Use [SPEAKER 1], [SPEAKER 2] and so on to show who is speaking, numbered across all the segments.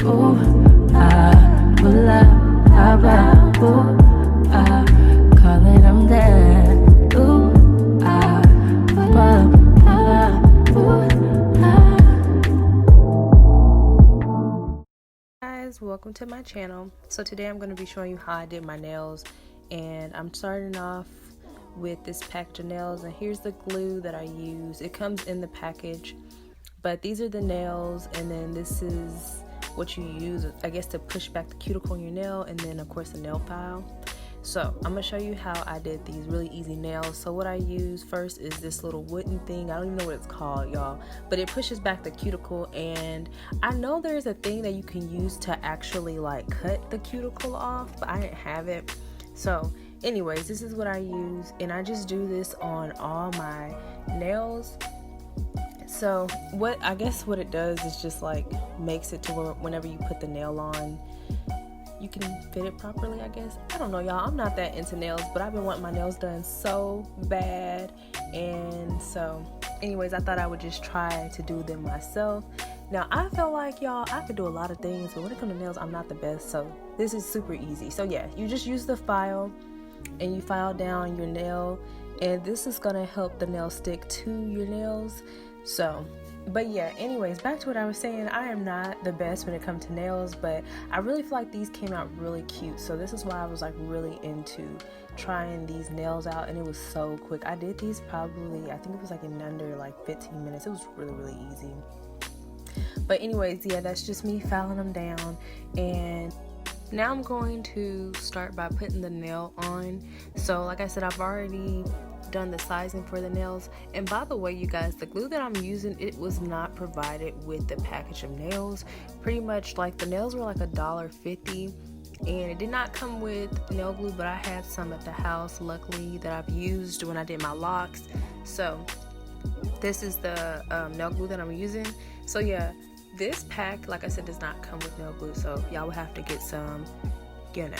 [SPEAKER 1] Ooh, ah, pull up, hop out. Ooh, ah, call it, I'm there. Ooh, ah, pull up, ooh, ah.
[SPEAKER 2] Guys, welcome to my channel. So today I'm going to be showing you how I did my nails, and I'm starting off with this package of nails, and here's the glue that I use. It comes in the package, but these are the nails, and then this is what you use, I guess, to push back the cuticle on your nail, and then of course the nail file. So I'm gonna show you how I did these really easy nails. So what I use first is this little wooden thing. I don't even know what it's called, y'all, but it pushes back the cuticle, and I know there's a thing that you can use to actually like cut the cuticle off, but I didn't have it. So anyways, this is what I use, and I just do this on all my nails. So what it does is just like makes it to where whenever you put the nail on, you can fit it properly, I guess. I don't know, y'all. I'm not that into nails, but I've been wanting my nails done so bad. And so anyways, I thought I would just try to do them myself. Now, I feel like, y'all, I could do a lot of things, but when it comes to nails, I'm not the best. So this is super easy. So yeah, you just use the file and you file down your nail, and this is gonna help the nail stick to your nails. So, but yeah, anyways, back to what I was saying. I am not the best when it comes to nails, but I really feel like these came out really cute. So this is why I was like really into trying these nails out, and it was so quick. I did these probably, I think it was like in under like 15 minutes. It was really, really easy. But anyways, yeah, that's just me filing them down. And now I'm going to start by putting the nail on. So like I said, I've already done the sizing for the nails. And by the way, you guys, the glue that I'm using, it was not provided with the package of nails. Pretty much like the nails were like $1.50, and it did not come with nail glue, but I had some at the house, luckily, that I've used when I did my locks. So this is the nail glue that I'm using. So yeah, this pack, like I said, does not come with nail glue, so y'all will have to get some, you know,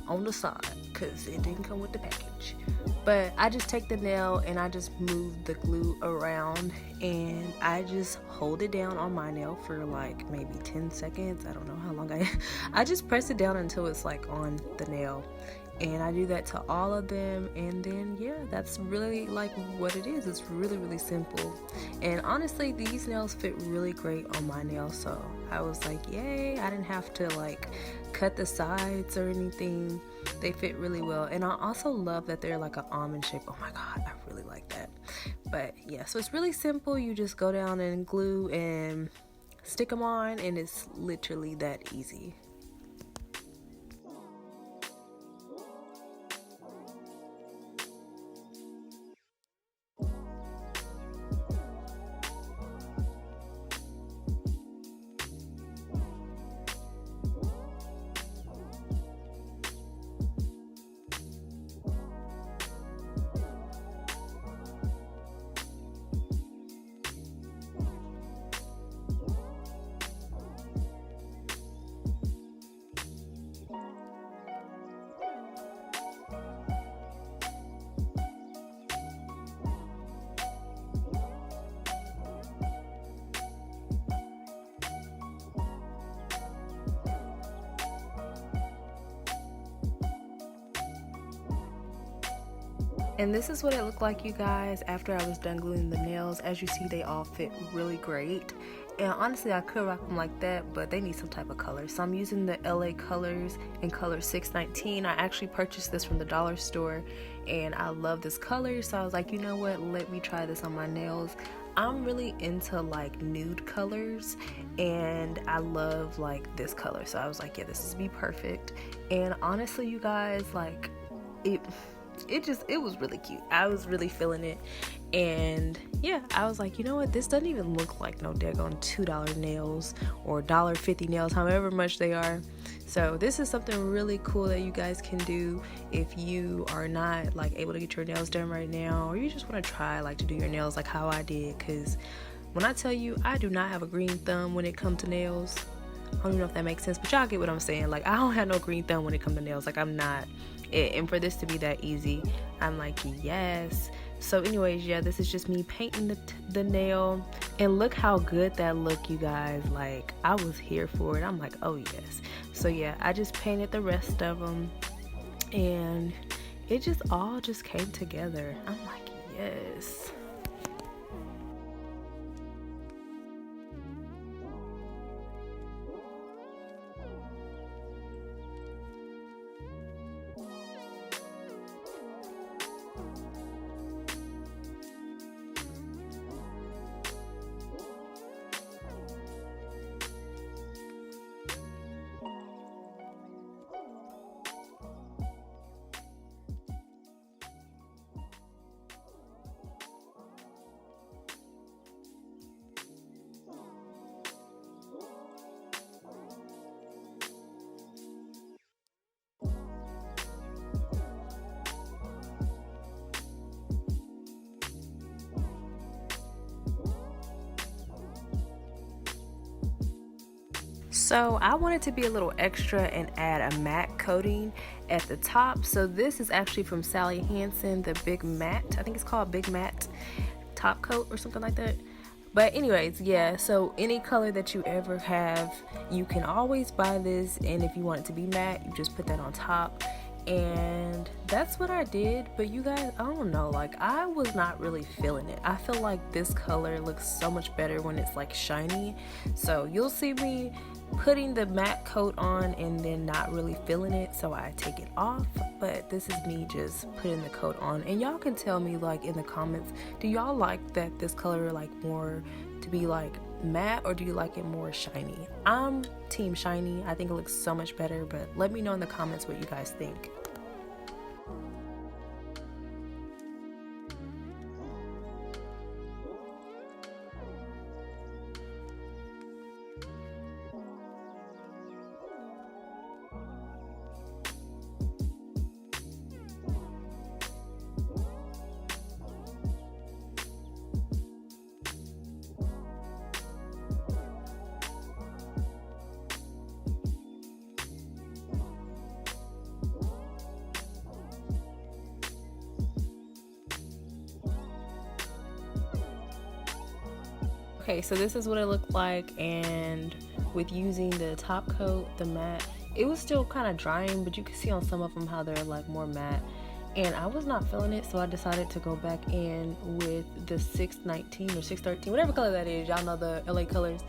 [SPEAKER 2] on the side, because it didn't come with the package. But I just take the nail and I just move the glue around, and I just hold it down on my nail for like maybe 10 seconds. I don't know how long I just press it down until it's like on the nail. And I do that to all of them, and then yeah, that's really like what it is. It's really, really simple. And honestly, these nails fit really great on my nails, so I was like, yay, I didn't have to like cut the sides or anything. They fit really well. And I also love that they're like an almond shape. Oh my god, I really like that. But yeah, so it's really simple. You just go down and glue and stick them on, and it's literally that easy. And this is what it looked like, you guys, after I was done gluing the nails. As you see, they all fit really great. And honestly, I could rock them like that, but they need some type of color. So I'm using the LA colors in color 619. I actually purchased this from the dollar store, and I love this color. So I was like, you know what, let me try this on my nails. I'm really into like nude colors, and I love like this color. So I was like, yeah, this is be perfect. And honestly, you guys, like it was really cute. I was really feeling it. And yeah, I was like, you know what, this doesn't even look like no daggone $2 nails or $1.50 nails, however much they are. So this is something really cool that you guys can do if you are not like able to get your nails done right now, or you just want to try like to do your nails like how I did. Because when I tell you, I do not have a green thumb when it comes to nails. I don't even know if that makes sense, but y'all get what I'm saying. Like, I don't have no green thumb when it comes to nails. Like, I'm not it. And for this to be that easy, I'm like, yes. So anyways, yeah, this is just me painting the nail, and look how good that look, you guys. Like, I was here for it. I'm like, oh yes. So yeah, I just painted the rest of them, and it just all just came together. I'm like, yes. So I wanted to be a little extra and add a matte coating at the top. So this is actually from Sally Hansen, the Big Matte. I think it's called Big Matte Top Coat or something like that. But anyways, yeah, so any color that you ever have, you can always buy this, and if you want it to be matte, you just put that on top. And that's what I did. But you guys, I don't know, like, I was not really feeling it. I feel like this color looks so much better when it's like shiny. So you'll see me putting the matte coat on and then not really feeling it, so I take it off. But this is me just putting the coat on, and y'all can tell me like in the comments, do y'all like that this color like more to be like matte, or do you like it more shiny? I'm team shiny. I think it looks so much better, but let me know in the comments what you guys think. Okay, so this is what it looked like, and with using the top coat, the matte, it was still kind of drying, but you can see on some of them how they're like more matte, and I was not feeling it, so I decided to go back in with the 619 or 613, whatever color that is, y'all know the LA colors,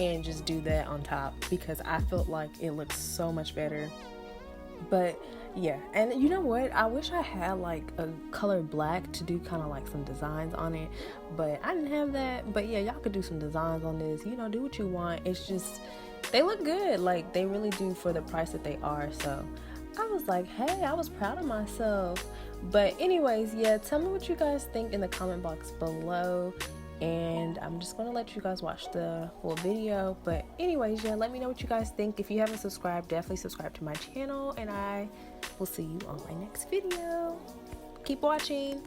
[SPEAKER 2] and just do that on top because I felt like it looked so much better. But yeah, and you know what, I wish I had like a color black to do kind of like some designs on it, but I didn't have that. But yeah, y'all could do some designs on this, you know, do what you want. It's just, they look good, like they really do for the price that they are. So I was like, hey, I was proud of myself. But anyways, yeah, tell me what you guys think in the comment box below, and I'm just gonna let you guys watch the full video. But anyways, yeah, let me know what you guys think. If you haven't subscribed, definitely subscribe to my channel, and I will see you on my next video. Keep watching.